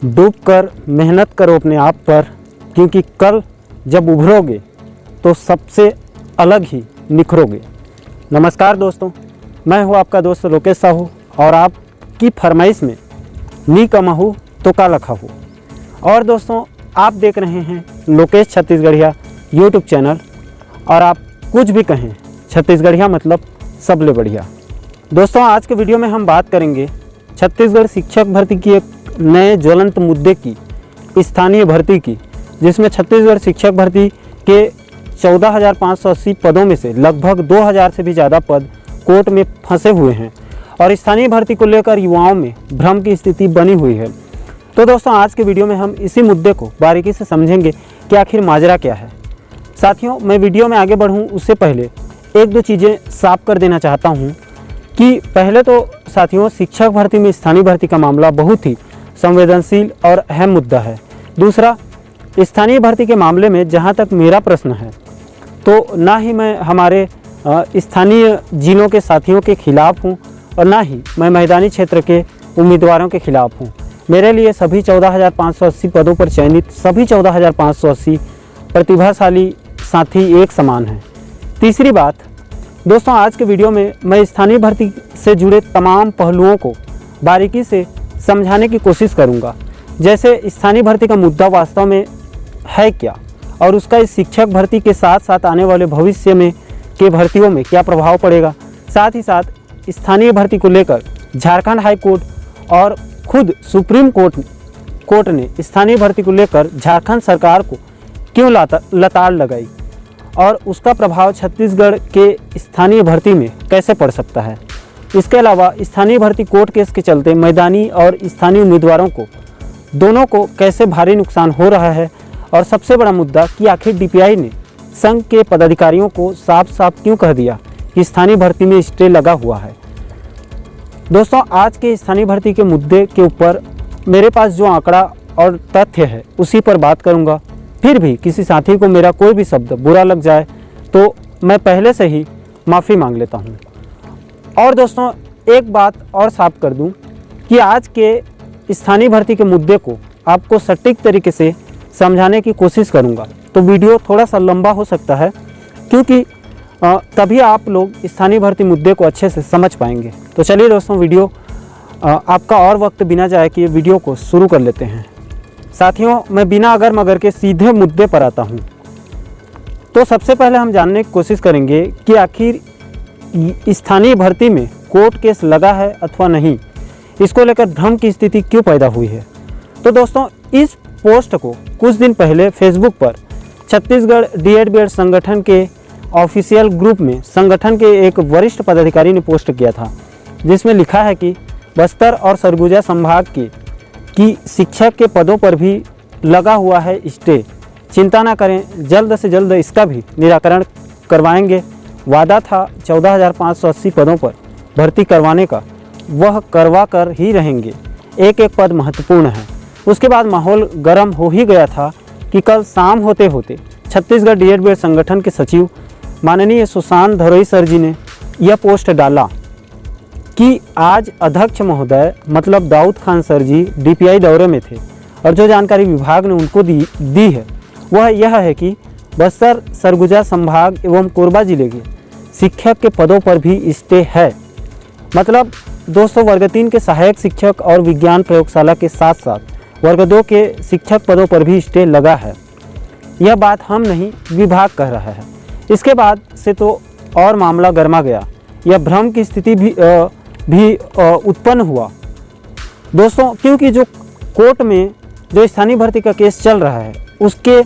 डूब कर मेहनत करो अपने आप पर, क्योंकि कल जब उभरोगे तो सबसे अलग ही निखरोगे। नमस्कार दोस्तों, मैं हूं आपका दोस्त लोकेश साहू और आपकी फरमाइश में नी कमाहू तो का लखा हो। और दोस्तों, आप देख रहे हैं लोकेश छत्तीसगढ़िया यूट्यूब चैनल, और आप कुछ भी कहें छत्तीसगढ़िया मतलब सबले बढ़िया। दोस्तों, आज के वीडियो में हम बात करेंगे छत्तीसगढ़ शिक्षक भर्ती की एक नए ज्वलंत मुद्दे की, स्थानीय भर्ती की, जिसमें छत्तीसगढ़ शिक्षक भर्ती के 14,580 पदों में से लगभग 2,000 से भी ज़्यादा पद कोर्ट में फंसे हुए हैं और स्थानीय भर्ती को लेकर युवाओं में भ्रम की स्थिति बनी हुई है। तो दोस्तों, आज के वीडियो में हम इसी मुद्दे को बारीकी से समझेंगे कि आखिर माजरा क्या है। साथियों, मैं वीडियो में आगे बढ़ूं उससे पहले एक दो चीज़ें साफ कर देना चाहता हूं कि पहले तो साथियों, शिक्षक भर्ती में स्थानीय भर्ती का मामला बहुत ही संवेदनशील और अहम मुद्दा है। दूसरा, स्थानीय भर्ती के मामले में जहां तक मेरा प्रश्न है, तो ना ही मैं हमारे स्थानीय जिलों के साथियों के खिलाफ हूं और ना ही मैं मैदानी क्षेत्र के उम्मीदवारों के खिलाफ हूं। मेरे लिए सभी 14,580 पदों पर चयनित सभी 14,580 प्रतिभाशाली साथी एक समान हैं। तीसरी बात दोस्तों, आज के वीडियो में मैं स्थानीय भर्ती से जुड़े तमाम पहलुओं को बारीकी से समझाने की कोशिश करूंगा, जैसे स्थानीय भर्ती का मुद्दा वास्तव में है क्या और उसका इस शिक्षक भर्ती के साथ साथ आने वाले भविष्य में के भर्तियों में क्या प्रभाव पड़ेगा। साथ ही साथ स्थानीय भर्ती को लेकर झारखंड हाई कोर्ट और खुद सुप्रीम कोर्ट ने स्थानीय भर्ती को लेकर झारखंड सरकार को क्यों लताड़ लगाई और उसका प्रभाव छत्तीसगढ़ के स्थानीय भर्ती में कैसे पड़ सकता है। इसके अलावा स्थानीय भर्ती कोर्ट केस के चलते मैदानी और स्थानीय उम्मीदवारों को दोनों को कैसे भारी नुकसान हो रहा है, और सबसे बड़ा मुद्दा कि आखिर डीपीआई ने संघ के पदाधिकारियों को साफ साफ क्यों कह दिया कि स्थानीय भर्ती में स्टे लगा हुआ है। दोस्तों, आज के स्थानीय भर्ती के मुद्दे के ऊपर मेरे पास जो आंकड़ा और तथ्य है उसी पर बात करूंगा। फिर भी किसी साथी को मेरा कोई भी शब्द बुरा लग जाए तो मैं पहले से ही माफ़ी मांग लेता हूं। और दोस्तों, एक बात और साफ कर दूं कि आज के स्थानीय भर्ती के मुद्दे को आपको सटीक तरीके से समझाने की कोशिश करूंगा, तो वीडियो थोड़ा सा लंबा हो सकता है, क्योंकि तभी आप लोग स्थानीय भर्ती मुद्दे को अच्छे से समझ पाएंगे। तो चलिए दोस्तों, वीडियो आपका और वक्त बिना जाए कि वीडियो को शुरू कर लेते हैं। साथियों, मैं बिना अगर मगर के सीधे मुद्दे पर आता हूं। तो सबसे पहले हम जानने की कोशिश करेंगे कि आखिर स्थानीय भर्ती में कोर्ट केस लगा है अथवा नहीं, इसको लेकर भ्रम की स्थिति क्यों पैदा हुई है। तो दोस्तों, इस पोस्ट को कुछ दिन पहले फेसबुक पर छत्तीसगढ़ डीएड बीएड संगठन के ऑफिशियल ग्रुप में संगठन के एक वरिष्ठ पदाधिकारी ने पोस्ट किया था, जिसमें लिखा है कि बस्तर और सरगुजा संभाग की शिक्षक के पदों पर भी लगा हुआ है स्टे। चिंता ना करें, जल्द से जल्द इसका भी निराकरण करवाएंगे। वादा था 14,580 पदों पर भर्ती करवाने का, वह करवा कर ही रहेंगे। एक एक पद महत्वपूर्ण है। उसके बाद माहौल गर्म हो ही गया था कि कल शाम होते होते छत्तीसगढ़ डीएड बीएड संगठन के सचिव माननीय सुशांत धरोई सर जी ने यह पोस्ट डाला कि आज अध्यक्ष महोदय मतलब दाऊद खान सर जी डीपीआई दौरे में थे और जो जानकारी विभाग ने उनको दी है वह यह है कि बस्तर सरगुजा संभाग एवं कोरबा जिले के शिक्षक के पदों पर भी स्टे है। मतलब दोस्तों, वर्ग 3 के सहायक शिक्षक और विज्ञान प्रयोगशाला के साथ साथ वर्ग 2 के शिक्षक पदों पर भी स्टे लगा है। यह बात हम नहीं, विभाग कह रहा है। इसके बाद से तो और मामला गर्मा गया। यह भ्रम की स्थिति भी उत्पन्न हुआ दोस्तों, क्योंकि जो कोर्ट में जो स्थानीय भर्ती का केस चल रहा है उसके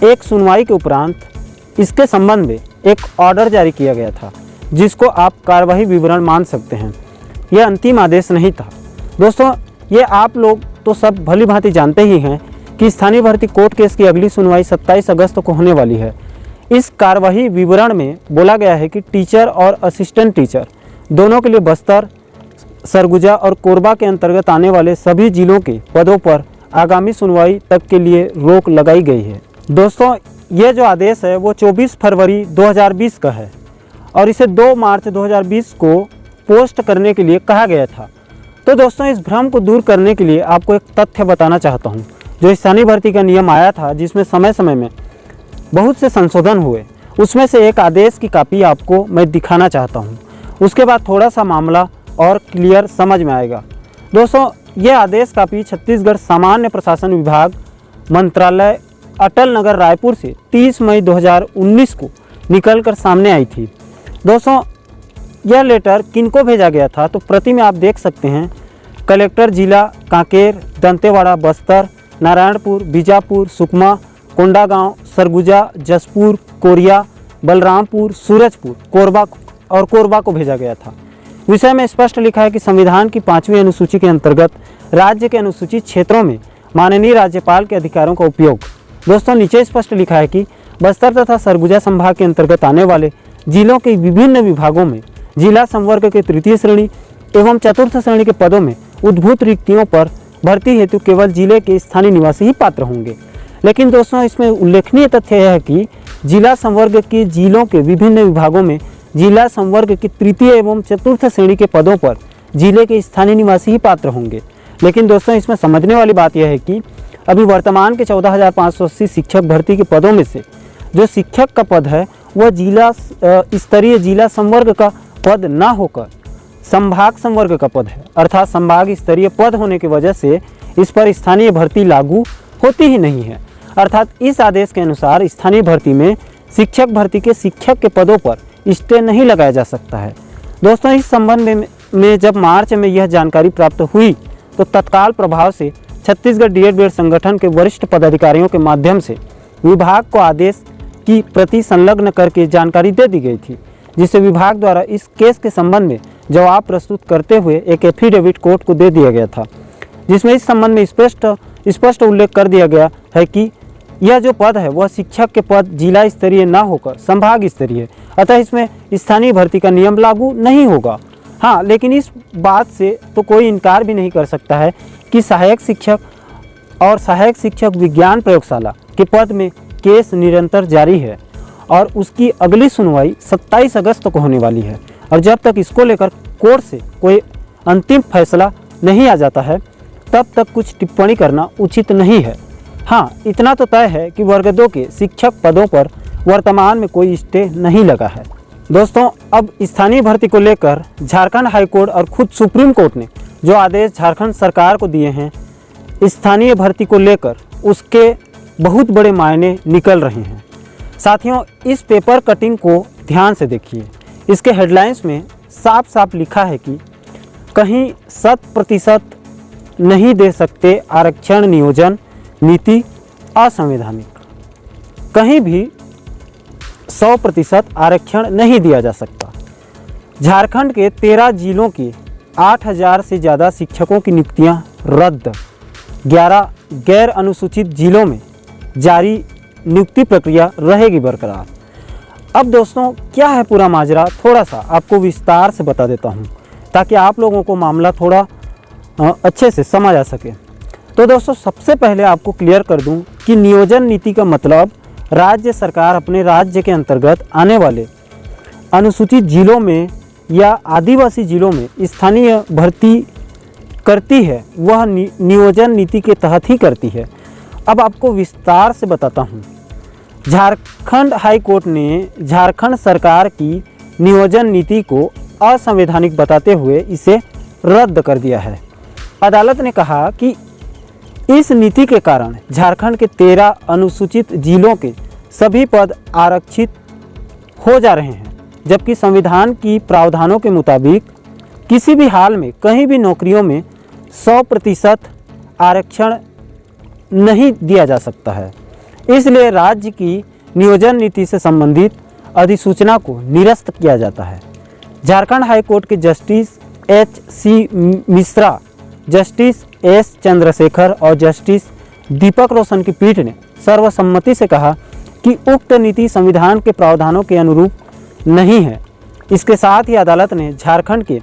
एक सुनवाई के उपरांत इसके संबंध में एक ऑर्डर जारी किया गया था, जिसको आप कार्यवाही विवरण मान सकते हैं। यह अंतिम आदेश नहीं था दोस्तों। ये आप लोग तो सब भली भांति जानते ही हैं कि स्थानीय भर्ती कोर्ट केस की अगली सुनवाई 27 अगस्त को होने वाली है। इस कार्यवाही विवरण में बोला गया है कि टीचर और असिस्टेंट टीचर दोनों के लिए बस्तर, सरगुजा और कोरबा के अंतर्गत आने वाले सभी जिलों के पदों पर आगामी सुनवाई तक के लिए रोक लगाई गई है। दोस्तों, ये जो आदेश है वो 24 फरवरी 2020 का है और इसे 2 मार्च 2020 को पोस्ट करने के लिए कहा गया था। तो दोस्तों, इस भ्रम को दूर करने के लिए आपको एक तथ्य बताना चाहता हूँ। जो स्थानीय भर्ती का नियम आया था, जिसमें समय समय में बहुत से संशोधन हुए, उसमें से एक आदेश की कॉपी आपको मैं दिखाना चाहता हूँ। उसके बाद थोड़ा सा मामला और क्लियर समझ में आएगा। दोस्तों, यह आदेश कॉपी छत्तीसगढ़ सामान्य प्रशासन विभाग, मंत्रालय, अटल नगर, रायपुर से 30 मई 2019 को निकलकर सामने आई थी। दोस्तों, यह लेटर किनको भेजा गया था, तो प्रति में आप देख सकते हैं कलेक्टर जिला कांकेर, दंतेवाड़ा, बस्तर, नारायणपुर, बीजापुर, सुकमा, कोंडागांव, सरगुजा, जसपुर, कोरिया, बलरामपुर, सूरजपुर, कोरबा को भेजा गया था। विषय में स्पष्ट लिखा है कि संविधान की 5वीं अनुसूची के अंतर्गत राज्य के अनुसूचित क्षेत्रों में माननीय राज्यपाल के अधिकारों का उपयोग। दोस्तों, नीचे स्पष्ट लिखा है कि बस्तर तथा सरगुजा संभाग के अंतर्गत आने वाले जिलों के विभिन्न विभागों में जिला संवर्ग के 3य श्रेणी एवं 4th श्रेणी के पदों में उद्भूत रिक्तियों पर भर्ती हेतु केवल जिले के स्थानीय निवासी ही पात्र होंगे। लेकिन दोस्तों, इसमें उल्लेखनीय तथ्य यह है कि जिला संवर्ग के जिलों के विभिन्न विभागों में जिला संवर्ग की 3य एवं 4th श्रेणी के पदों पर जिले के स्थानीय निवासी ही पात्र होंगे। लेकिन दोस्तों, इसमें समझने वाली बात यह है कि अभी वर्तमान के 14,580 शिक्षक भर्ती के पदों में से जो शिक्षक का पद है वह जिला स्तरीय जिला संवर्ग का पद ना होकर संभाग संवर्ग का पद है, अर्थात संभाग स्तरीय पद होने की वजह से इस पर स्थानीय भर्ती लागू होती ही नहीं है। अर्थात इस आदेश के अनुसार स्थानीय भर्ती में शिक्षक भर्ती के शिक्षक के पदों पर स्टे नहीं लगाया जा सकता है। दोस्तों, इस संबंध में जब मार्च में यह जानकारी प्राप्त हुई तो तत्काल प्रभाव से छत्तीसगढ़ डीएड संगठन के वरिष्ठ पदाधिकारियों के माध्यम से विभाग को आदेश की प्रति संलग्न करके जानकारी दे दी गई थी, जिसे विभाग द्वारा इस केस के संबंध में जवाब प्रस्तुत करते हुए एक एफिडेविट कोर्ट को दे दिया गया था, जिसमें इस संबंध में स्पष्ट उल्लेख कर दिया गया है कि यह जो पद है वह शिक्षक के पद जिला स्तरीय न होकर संभाग स्तरीय है, अतः इसमें स्थानीय भर्ती का नियम लागू नहीं होगा। हाँ, लेकिन इस बात से तो कोई इनकार भी नहीं कर सकता है कि सहायक शिक्षक और सहायक शिक्षक विज्ञान प्रयोगशाला के पद में केस निरंतर जारी है और उसकी अगली सुनवाई 27 अगस्त को होने वाली है। और जब तक इसको लेकर कोर्ट से कोई अंतिम फैसला नहीं आ जाता है तब तक कुछ टिप्पणी करना उचित नहीं है। हाँ, इतना तो तय है कि वर्ग 2 के शिक्षक पदों पर वर्तमान में कोई स्टे नहीं लगा है। दोस्तों, अब स्थानीय भर्ती को लेकर झारखंड हाईकोर्ट और खुद सुप्रीम कोर्ट ने जो आदेश झारखंड सरकार को दिए हैं स्थानीय भर्ती को लेकर, उसके बहुत बड़े मायने निकल रहे हैं। साथियों, इस पेपर कटिंग को ध्यान से देखिए। इसके हेडलाइंस में साफ साफ लिखा है कि कहीं 100% नहीं दे सकते आरक्षण नियोजन नीति असंवैधानिक, कहीं भी 100% आरक्षण नहीं दिया जा सकता। झारखंड के 13 जिलों की 8,000 से ज़्यादा शिक्षकों की नियुक्तियां रद्द, 11 गैर अनुसूचित जिलों में जारी नियुक्ति प्रक्रिया रहेगी बरकरार। अब दोस्तों, क्या है पूरा माजरा, थोड़ा सा आपको विस्तार से बता देता हूं ताकि आप लोगों को मामला थोड़ा अच्छे से समझ आ सके। तो दोस्तों, सबसे पहले आपको क्लियर कर दूं कि नियोजन नीति का मतलब राज्य सरकार अपने राज्य के अंतर्गत आने वाले अनुसूचित जिलों में या आदिवासी जिलों में स्थानीय भर्ती करती है, वह नियोजन नीति के तहत ही करती है। अब आपको विस्तार से बताता हूँ। झारखंड हाई कोर्ट ने झारखंड सरकार की नियोजन नीति को असंवैधानिक बताते हुए इसे रद्द कर दिया है। अदालत ने कहा कि इस नीति के कारण झारखंड के 13 अनुसूचित जिलों के सभी पद आरक्षित हो जा रहे हैं, जबकि संविधान की प्रावधानों के मुताबिक किसी भी हाल में कहीं भी नौकरियों में 100% आरक्षण नहीं दिया जा सकता है। इसलिए राज्य की नियोजन नीति से संबंधित अधिसूचना को निरस्त किया जाता है। झारखंड हाई कोर्ट के justice H.C. Mishra, justice S. Chandrashekhar और जस्टिस दीपक रोशन की पीठ ने सर्वसम्मति से कहा कि उक्त नीति संविधान के प्रावधानों के अनुरूप नहीं है। इसके साथ ही अदालत ने झारखंड के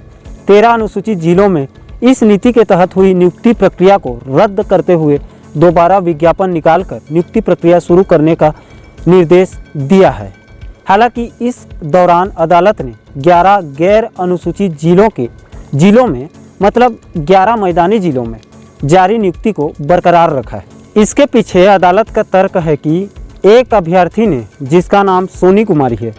13 अनुसूचित जिलों में इस नीति के तहत हुई नियुक्ति प्रक्रिया को रद्द करते हुए दोबारा विज्ञापन निकालकर नियुक्ति प्रक्रिया शुरू करने का निर्देश दिया है। हालांकि इस दौरान अदालत ने 11 गैर अनुसूचित जिलों में मतलब 11 मैदानी जिलों में जारी नियुक्ति को बरकरार रखा है। इसके पीछे अदालत का तर्क है कि एक अभ्यर्थी ने, जिसका नाम सोनी कुमारी है,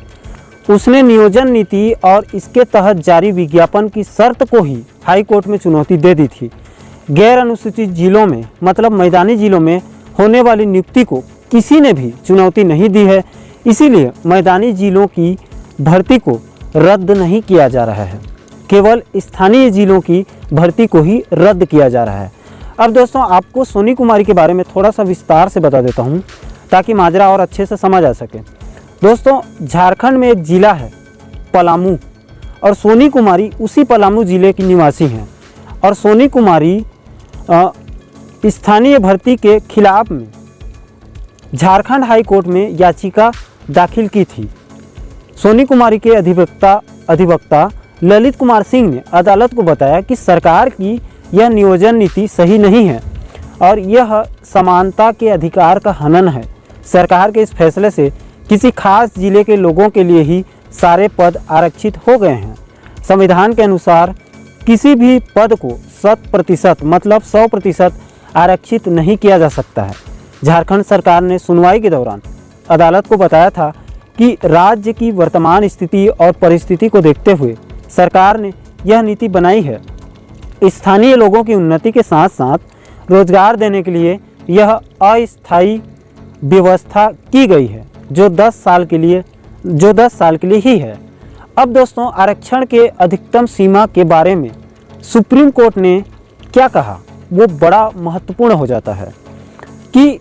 उसने नियोजन नीति और इसके तहत जारी विज्ञापन की शर्त को ही हाई कोर्ट में चुनौती दे दी थी। गैर अनुसूचित जिलों में मतलब मैदानी जिलों में होने वाली नियुक्ति को किसी ने भी चुनौती नहीं दी है, इसीलिए मैदानी जिलों की भर्ती को रद्द नहीं किया जा रहा है, केवल स्थानीय जिलों की भर्ती को ही रद्द किया जा रहा है। अब दोस्तों आपको सोनी कुमारी के बारे में थोड़ा सा विस्तार से बता देता हूँ ताकि माजरा और अच्छे से समझ आ सके। दोस्तों झारखंड में एक ज़िला है पलामू, और सोनी कुमारी उसी पलामू ज़िले की निवासी हैं। और सोनी कुमारी स्थानीय भर्ती के खिलाफ में झारखंड हाई कोर्ट में याचिका दाखिल की थी। सोनी कुमारी के अधिवक्ता ललित कुमार सिंह ने अदालत को बताया कि सरकार की यह नियोजन नीति सही नहीं है और यह समानता के अधिकार का हनन है। सरकार के इस फैसले से किसी खास जिले के लोगों के लिए ही सारे पद आरक्षित हो गए हैं। संविधान के अनुसार किसी भी पद को 100% मतलब 100% आरक्षित नहीं किया जा सकता है। झारखंड सरकार ने सुनवाई के दौरान अदालत को बताया था कि राज्य की वर्तमान स्थिति और परिस्थिति को देखते हुए सरकार ने यह नीति बनाई है। स्थानीय लोगों की उन्नति के साथ साथ रोजगार देने के लिए यह अस्थायी व्यवस्था की गई है जो 10 साल के लिए ही है। अब दोस्तों आरक्षण के अधिकतम सीमा के बारे में सुप्रीम कोर्ट ने क्या कहा वो बड़ा महत्वपूर्ण हो जाता है कि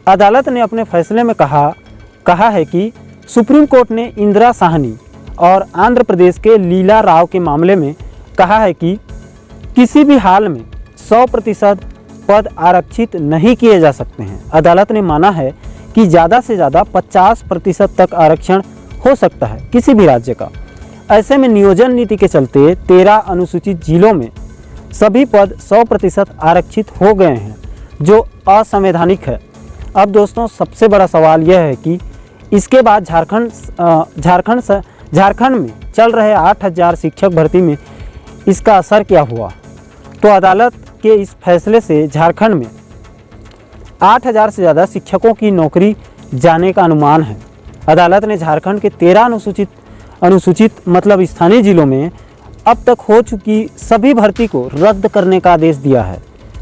अदालत ने अपने फैसले में कहा है कि सुप्रीम कोर्ट ने इंदिरा साहनी और आंध्र प्रदेश के लीला राव के मामले में कहा है कि किसी भी हाल में 100% पद आरक्षित नहीं किए जा सकते हैं। अदालत ने माना है कि ज़्यादा से ज़्यादा 50% तक आरक्षण हो सकता है किसी भी राज्य का। ऐसे में नियोजन नीति के चलते 13 अनुसूचित जिलों में सभी पद 100% आरक्षित हो गए हैं जो असंवैधानिक है। अब दोस्तों सबसे बड़ा सवाल यह है कि इसके बाद झारखंड में चल रहे 8000 शिक्षक भर्ती में इसका असर क्या हुआ। तो अदालत के इस फैसले से झारखंड में 8000 से ज़्यादा शिक्षकों की नौकरी जाने का अनुमान है। अदालत ने झारखंड के 13 अनुसूचित मतलब स्थानीय जिलों में अब तक हो चुकी सभी भर्ती को रद्द करने का आदेश दिया है।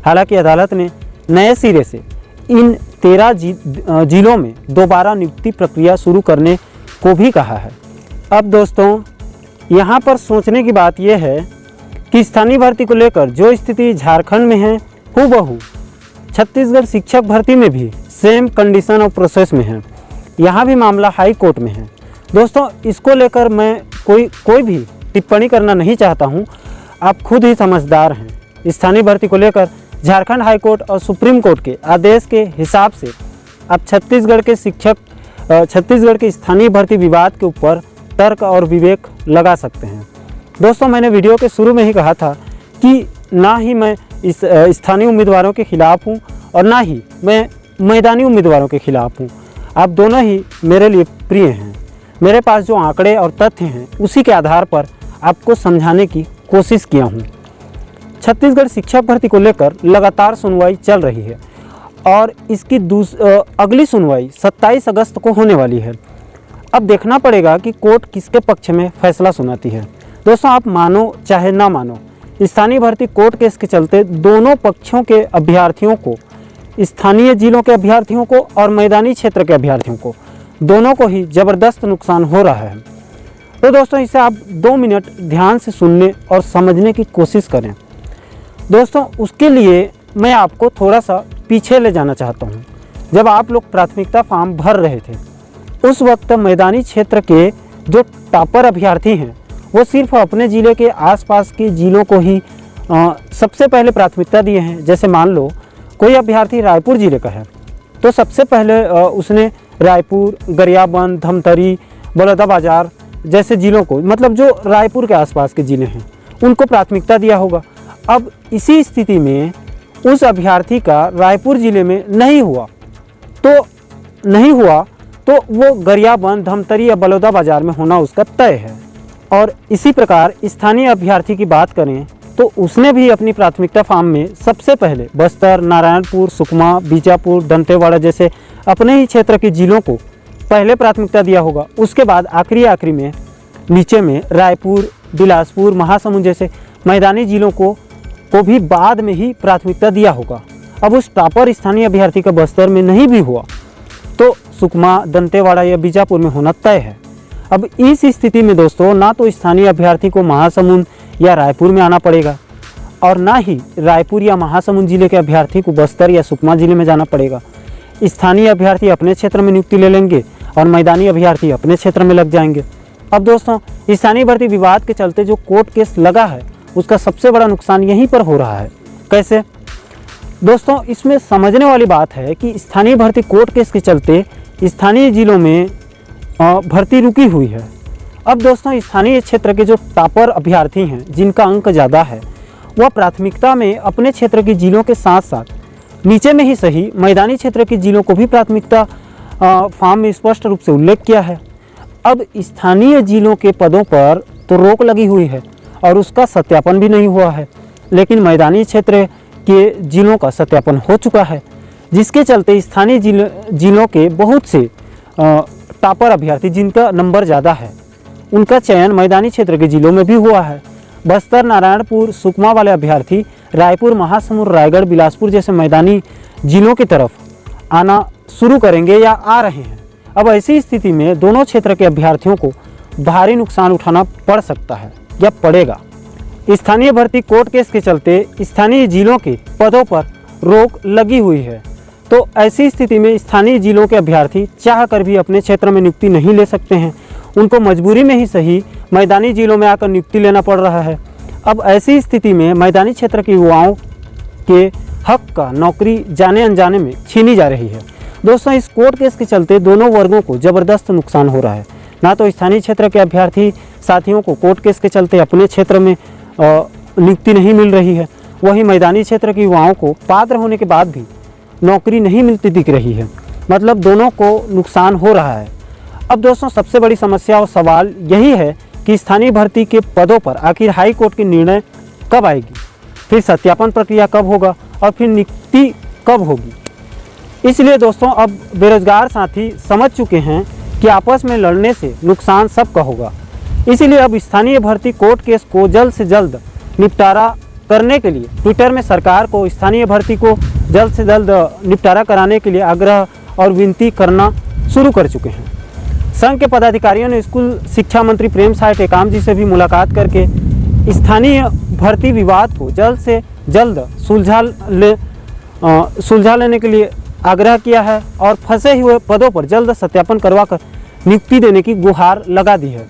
हालांकि अदालत ने नए सिरे से इन 13 जिलों में दोबारा नियुक्ति प्रक्रिया शुरू करने को भी कहा है। अब दोस्तों यहाँ पर सोचने की बात यह है कि स्थानीय भर्ती को लेकर जो स्थिति झारखंड में है हूबहू छत्तीसगढ़ शिक्षक भर्ती में भी सेम कंडीशन और प्रोसेस में है। यहाँ भी मामला हाई कोर्ट में है। दोस्तों इसको लेकर मैं कोई भी टिप्पणी करना नहीं चाहता हूँ, आप खुद ही समझदार हैं। स्थानीय भर्ती को लेकर झारखंड हाई कोर्ट और सुप्रीम कोर्ट के आदेश के हिसाब से अब छत्तीसगढ़ के स्थानीय भर्ती विवाद के ऊपर तर्क और विवेक लगा सकते हैं। दोस्तों मैंने वीडियो के शुरू में ही कहा था कि ना ही मैं इस स्थानीय उम्मीदवारों के खिलाफ हूं और ना ही मैं मैदानी उम्मीदवारों के खिलाफ हूं। आप दोनों ही मेरे लिए प्रिय हैं। मेरे पास जो आंकड़े और तथ्य हैं उसी के आधार पर आपको समझाने की कोशिश किया हूं। छत्तीसगढ़ शिक्षक भर्ती को लेकर लगातार सुनवाई चल रही है और इसकी अगली सुनवाई 27 अगस्त को होने वाली है। अब देखना पड़ेगा कि कोर्ट किसके पक्ष में फैसला सुनाती है। दोस्तों आप मानो चाहे ना मानो, स्थानीय भर्ती कोर्ट केस के चलते दोनों पक्षों के अभ्यर्थियों को, स्थानीय जिलों के अभ्यर्थियों को और मैदानी क्षेत्र के अभ्यर्थियों को, दोनों को ही ज़बरदस्त नुकसान हो रहा है। तो दोस्तों इसे आप 2 मिनट ध्यान से सुनने और समझने की कोशिश करें। दोस्तों उसके लिए मैं आपको थोड़ा सा पीछे ले जाना चाहता हूँ। जब आप लोग प्राथमिकता फॉर्म भर रहे थे उस वक्त मैदानी क्षेत्र के जो टॉपर अभ्यर्थी हैं वो सिर्फ अपने ज़िले के आसपास के ज़िलों को ही सबसे पहले प्राथमिकता दिए हैं। जैसे मान लो कोई अभ्यर्थी रायपुर ज़िले का है तो सबसे पहले उसने रायपुर, गरियाबंद, धमतरी, बलौदाबाजार जैसे ज़िलों को, मतलब जो रायपुर के आसपास के ज़िले हैं उनको प्राथमिकता दिया होगा। अब इसी स्थिति में उस अभ्यर्थी का रायपुर ज़िले में नहीं हुआ तो वो गरियाबंद, धमतरी या बलौदाबाजार में होना उसका तय है। और इसी प्रकार स्थानीय अभ्यर्थी की बात करें तो उसने भी अपनी प्राथमिकता फार्म में सबसे पहले बस्तर, नारायणपुर, सुकमा, बीजापुर, दंतेवाड़ा जैसे अपने ही क्षेत्र के जिलों को पहले प्राथमिकता दिया होगा। उसके बाद आखिरी में नीचे में रायपुर, बिलासपुर, महासमुंद जैसे मैदानी जिलों को भी बाद में ही प्राथमिकता दिया होगा। अब उस टॉपर स्थानीय अभ्यर्थी का बस्तर में नहीं भी हुआ तो सुकमा, दंतेवाड़ा या बीजापुर में होना तय है। अब इस स्थिति में दोस्तों ना तो स्थानीय अभ्यर्थी को महासमुंद या रायपुर में आना पड़ेगा और ना ही रायपुर या महासमुंद जिले के अभ्यर्थी को बस्तर या सुकमा जिले में जाना पड़ेगा। स्थानीय अभ्यर्थी अपने क्षेत्र में नियुक्ति ले लेंगे और मैदानी अभ्यर्थी अपने क्षेत्र में लग जाएंगे। अब दोस्तों स्थानीय भर्ती विवाद के चलते जो कोर्ट केस लगा है उसका सबसे बड़ा नुकसान यहीं पर हो रहा है। कैसे दोस्तों, इसमें समझने वाली बात है कि स्थानीय भर्ती कोर्ट केस के चलते स्थानीय जिलों में भर्ती रुकी हुई है। अब दोस्तों स्थानीय क्षेत्र के जो टॉपर अभ्यर्थी हैं जिनका अंक ज़्यादा है वह प्राथमिकता में अपने क्षेत्र के जिलों के साथ साथ नीचे में ही सही मैदानी क्षेत्र के जिलों को भी प्राथमिकता फॉर्म में स्पष्ट रूप से उल्लेख किया है। अब स्थानीय जिलों के पदों पर तो रोक लगी हुई है और उसका सत्यापन भी नहीं हुआ है, लेकिन मैदानी क्षेत्र के जिलों का सत्यापन हो चुका है, जिसके चलते स्थानीय जिलों के बहुत से टॉपर अभ्यर्थी जिनका नंबर ज़्यादा है उनका चयन मैदानी क्षेत्र के जिलों में भी हुआ है। बस्तर, नारायणपुर, सुकमा वाले अभ्यर्थी रायपुर, महासमुंद, रायगढ़, बिलासपुर जैसे मैदानी जिलों की तरफ आना शुरू करेंगे या आ रहे हैं। अब ऐसी स्थिति में दोनों क्षेत्र के अभ्यर्थियों को भारी नुकसान उठाना पड़ सकता है या पड़ेगा। स्थानीय भर्ती कोर्ट केस के चलते स्थानीय जिलों के पदों पर रोक लगी हुई है, तो ऐसी स्थिति में स्थानीय जिलों के अभ्यर्थी चाह कर भी अपने क्षेत्र में नियुक्ति नहीं ले सकते हैं। उनको मजबूरी में ही सही मैदानी जिलों में आकर नियुक्ति लेना पड़ रहा है। अब ऐसी स्थिति में मैदानी क्षेत्र के युवाओं के हक का नौकरी जाने अनजाने में छीनी जा रही है। दोस्तों इस कोर्ट केस के चलते दोनों वर्गों को ज़बरदस्त नुकसान हो रहा है। ना तो स्थानीय क्षेत्र के अभ्यर्थी साथियों को कोर्ट केस के चलते अपने क्षेत्र में नियुक्ति नहीं मिल रही है, वहीं मैदानी क्षेत्र के युवाओं को पात्र होने के बाद भी नौकरी नहीं मिलती दिख रही है। मतलब दोनों को नुकसान हो रहा है। अब दोस्तों सबसे बड़ी समस्या और सवाल यही है कि स्थानीय भर्ती के पदों पर आखिर हाई कोर्ट की निर्णय कब आएगी, फिर सत्यापन प्रक्रिया कब होगा और फिर नियुक्ति कब होगी। इसलिए दोस्तों अब बेरोजगार साथी समझ चुके हैं कि आपस में लड़ने से नुकसान सबका होगा। इसीलिए अब स्थानीय भर्ती कोर्ट केस को जल्द से जल्द निपटारा करने के लिए ट्विटर में सरकार को स्थानीय भर्ती को जल्द से जल्द निपटारा कराने के लिए आग्रह और विनती करना शुरू कर चुके हैं। संघ के पदाधिकारियों ने स्कूल शिक्षा मंत्री प्रेम साय टेकाम जी से भी मुलाकात करके स्थानीय भर्ती विवाद को जल्द से जल्द सुलझा लेने के लिए आग्रह किया है और फंसे हुए पदों पर जल्द सत्यापन करवाकर नियुक्ति देने की गुहार लगा दी है।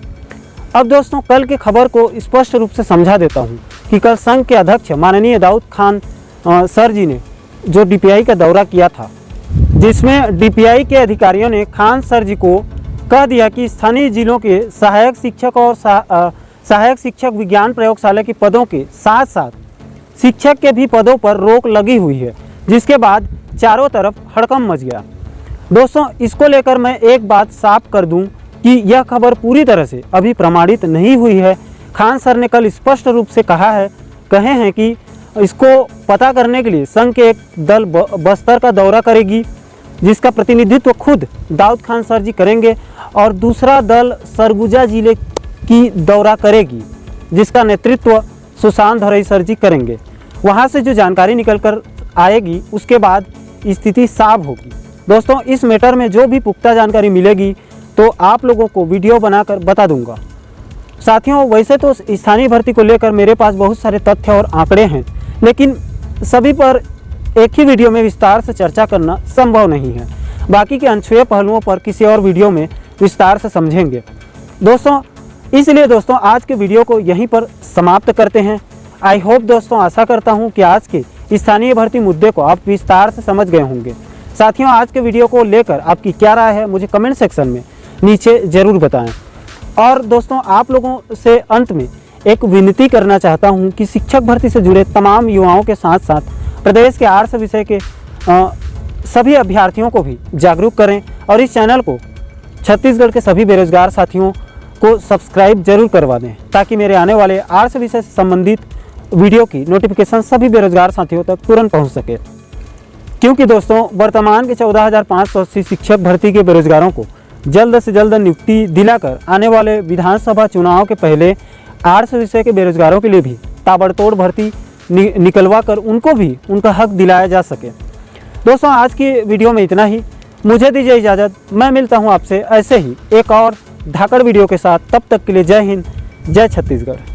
अब दोस्तों कल की खबर को स्पष्ट रूप से समझा देता हूं कि कल संघ के अध्यक्ष माननीय दाऊद खान सर जी ने जो डीपीआई का दौरा किया था, जिसमें डीपीआई के अधिकारियों ने खान सर जी को कह दिया कि स्थानीय जिलों के सहायक शिक्षक और सहायक शिक्षक विज्ञान प्रयोगशाला के पदों के साथ साथ शिक्षक के भी पदों पर रोक लगी हुई है, जिसके बाद चारों तरफ हड़कंप मच गया। दोस्तों इसको लेकर मैं एक बात साफ कर दूं कि यह खबर पूरी तरह से अभी प्रमाणित नहीं हुई है। खान सर ने कल स्पष्ट रूप से कहे हैं कि इसको पता करने के लिए संघ के एक दल बस्तर का दौरा करेगी, जिसका प्रतिनिधित्व खुद दाऊद खान सर जी करेंगे और दूसरा दल सरगुजा जिले की दौरा करेगी, जिसका नेतृत्व सुशांत धरई सर जी करेंगे। वहां से जो जानकारी निकल कर आएगी उसके बाद स्थिति साफ होगी। दोस्तों इस मैटर में जो भी पुख्ता जानकारी मिलेगी तो आप लोगों को वीडियो बनाकर बता दूंगा। साथियों वैसे तो स्थानीय भर्ती को लेकर मेरे पास बहुत सारे तथ्य और आंकड़े हैं, लेकिन सभी पर एक ही वीडियो में विस्तार से चर्चा करना संभव नहीं है। बाकी के अनछुए पहलुओं पर किसी और वीडियो में विस्तार से समझेंगे दोस्तों। इसलिए दोस्तों आज के वीडियो को यहीं पर समाप्त करते हैं। आई होप दोस्तों, आशा करता हूं कि आज के स्थानीय भर्ती मुद्दे को आप विस्तार से समझ गए होंगे। साथियों आज के वीडियो को लेकर आपकी क्या राय है मुझे कमेंट सेक्शन में नीचे ज़रूर बताएं। और दोस्तों आप लोगों से अंत में एक विनती करना चाहता हूं कि शिक्षक भर्ती से जुड़े तमाम युवाओं के साथ साथ प्रदेश के आर्ट्स विषय के सभी अभ्यर्थियों को भी जागरूक करें और इस चैनल को छत्तीसगढ़ के सभी बेरोजगार साथियों को सब्सक्राइब जरूर करवा दें, ताकि मेरे आने वाले आर्ट्स विषय से संबंधित वीडियो की नोटिफिकेशन सभी बेरोजगार साथियों तक तुरंत पहुंच सके। क्योंकि दोस्तों वर्तमान के 14,580 शिक्षक भर्ती के बेरोजगारों को जल्द से जल्द नियुक्ति दिलाकर आने वाले विधानसभा चुनाव के पहले आर्ट्स विषय के बेरोजगारों के लिए भी ताबड़तोड़ भर्ती निकलवा कर उनको भी उनका हक दिलाया जा सके। दोस्तों आज की वीडियो में इतना ही, मुझे दीजिए इजाज़त। मैं मिलता हूं आपसे ऐसे ही एक और धाकड़ वीडियो के साथ। तब तक के लिए जय हिंद, जय छत्तीसगढ़।